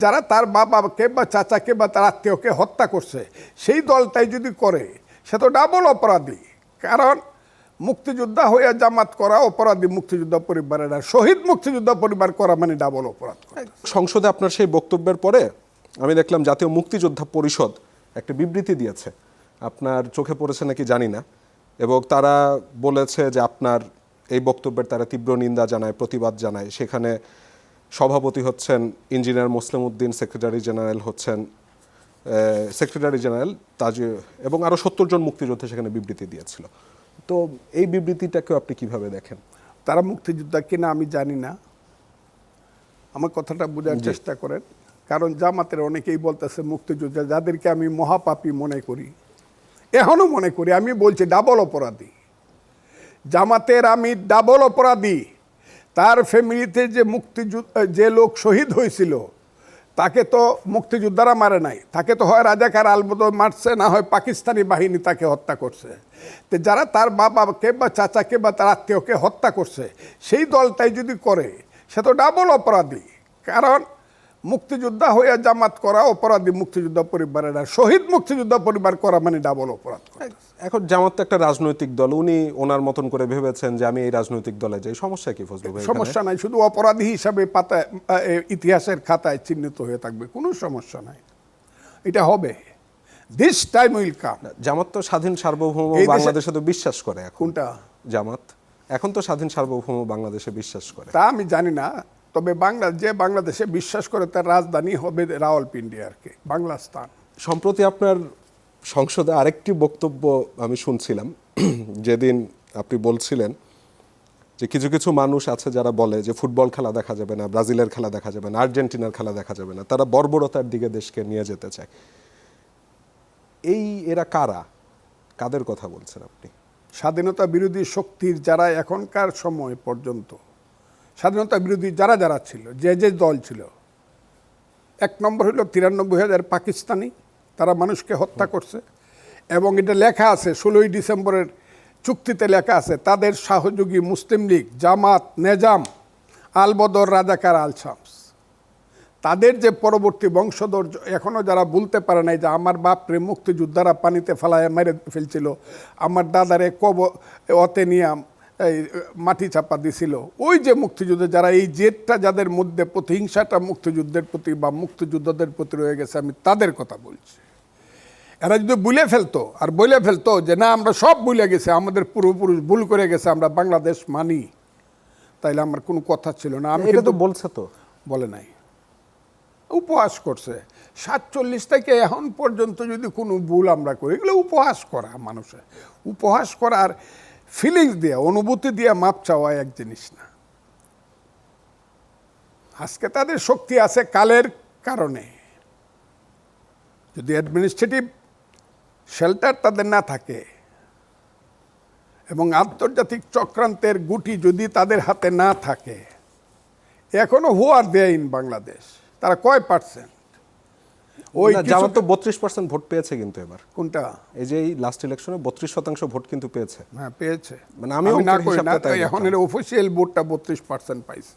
যারা তার বাবাকে বা চাচাকে বা তার আত্মীয়কে হত্যা করছে সেই দলটাই যদি করে সে তো ডাবল অপরাধী। কারণ মুক্তিযোদ্ধা হয়ে জামাত করা অপরাধী মুক্তিযোদ্ধা পরিবারের, আর শহীদ মুক্তিযোদ্ধা পরিবার করা মানে ডাবল অপরাধ। সংসদে আপনার সেই বক্তব্যের পরে আমি দেখলাম জাতীয় মুক্তিযোদ্ধা পরিষদ একটা বিবৃতি দিয়েছে, আপনার চোখে পড়েছে নাকি জানি না, এবং তারা বলেছে যে আপনার এই বক্তব্যের তারা তীব্র নিন্দা জানায়, প্রতিবাদ জানায়। সেখানে সভাপতি হচ্ছেন engineer Moslem Uddin, secretary general Taji এবং আরও ৭০ জন মুক্তিযোদ্ধা সেখানে বিবৃতি দিয়েছিল। তো এই বিবৃতিটাকেও আপনি কিভাবে দেখেন? তারা মুক্তিযোদ্ধা কিনা আমি জানি না, আমার কথাটা বোঝার চেষ্টা করেন। কারণ জামাতের অনেকেই বলতেছে মুক্তিযোদ্ধা, যাদেরকে আমি মহাপাপী মনে করি, এখনও মনে করি। আমি বলছি ডাবল অপরাধী। জামাতের আমি ডাবল অপরাধী। তার ফ্যামিলিতে যে লোক শহীদ হয়েছিল তাকে তো মুক্তিযোদ্ধারা মারে নাই, তাকে তো হয় রাজাকার আলবদর মারছে, না হয় পাকিস্তানি বাহিনী তাকে হত্যা করছে। তো যারা তার বাবাকে বা চাচাকে বা তার আত্মীয়কে হত্যা করছে সেই দলটাই যদি করে সে তো ডাবল অপরাধী। কারণ মুক্তিযোদ্ধা হয়ে জামাত করা অপরাধী মুক্তিযোদ্ধা পরিবারের, আর শহীদ মুক্তিযোদ্ধা পরিবার করা মানে ডাবল অপরাধ। এখন জামাত তো একটা রাজনৈতিক দল, উনি ওনার মতন করে ভেবেছেন যে আমি এই রাজনৈতিক দলে যাই, সমস্যা কি ফজলু ভাই? সমস্যা নাই, শুধু অপরাধী হিসাবে পাতায় ইতিহাসের খাতায় চিহ্নিত হয়ে থাকবে, কোনো সমস্যা নাই। এটা হবে, দিস টাইম উইল কাম। জামাত তো স্বাধীন সার্বভৌম বাংলাদেশে তো বিশ্বাস করে। কোনটা জামাত এখন তো স্বাধীন সার্বভৌম বাংলাদেশে বিশ্বাস করে, তা আমি জানি না। তবে বাংলাদেশে বিশ্বাস করে তার রাজধানী হবে রাওয়ালপিন্ডি, আর কি বাংলা স্থান। সম্প্রতি আপনার সংসদে আরেকটি বক্তব্য আমি শুনছিলাম, যেদিন আপনি বলছিলেন যে কিছু কিছু মানুষ আছে যারা বলে যে ফুটবল খেলা দেখা যাবে না, ব্রাজিলের খেলা দেখা যাবে না, আর্জেন্টিনার খেলা দেখা যাবে না, তারা বর্বরতার দিকে দেশকে নিয়ে যেতে চায়। এরা কারা, কাদের কথা বলছেন আপনি? স্বাধীনতা বিরোধী শক্তির যারা এখনকার সময় পর্যন্ত স্বাধীনতা বিরোধী যারা ছিল, যে দল ছিল, এক নম্বর হলো 93,000 পাকিস্তানি, তারা মানুষকে হত্যা করছে। এবং এটা লেখা আছে 16ই ডিসেম্বরের চুক্তিতে লেখা আছে, তাদের সহযোগী মুসলিম লীগ, জামাত, নেজাম, আলবদর, রাজাকার, আল শামস, তাদের যে পরবর্তী বংশধর এখনও যারা বলতে পারে নাই যে আমার বাপরে মুক্তিযোদ্ধারা পানিতে ফেলায় মেরে ফেলছিল, আমার দাদারে অতে নিয়ে এই মাটি চাপা দিছিল, ওই যে মুক্তিযুদ্ধে যারা এই জেদটা যাদের মধ্যে প্রতিহিংসাটা মুক্তিযুদ্ধের প্রতি বা মুক্তিযোদ্ধাদের প্রতি রয়ে গেছে, আমি তাদের কথা বলছি। এরা যদি বলে ফেলতো যে না আমরা সব ভুলে গেছে, আমাদের পূর্বপুরুষ ভুল করে গেছে, আমরা বাংলাদেশ মানি, তাইলে আমার কোনো কথা ছিল না। আমি কিন্তু বলছে তো, বলে নাই, উপহাস করছে। 47 থেকে এখন পর্যন্ত যদি কোনো ভুল আমরা করি, এগুলো উপহাস করা, মানুষের উপহাস করার ফিলিংস দিয়ে, অনুভূতি দিয়ে মাপ চাওয়া এক জিনিস না। আজকে তাদের শক্তি আছে কালের কারণে। যদি অ্যাডমিনিস্ট্রেটিভ শেল্টার তাদের না থাকে এবং আন্তর্জাতিক চক্রান্তের গুটি যদি তাদের হাতে না থাকে, এখনো হু আর দেয় ইন বাংলাদেশ, তারা কয় পার্সেন্ট? ওই জামাত তো 32% ভোট পেয়েছে কিন্তু এবার। কোনটা? এই যে এই লাস্ট ইলেকশনে 32% ভোট কিন্তু পেয়েছে। হ্যাঁ পেয়েছে, মানে আমি না করি না, এখন এর অফিসিয়াল ভোটটা 32% পাইছে।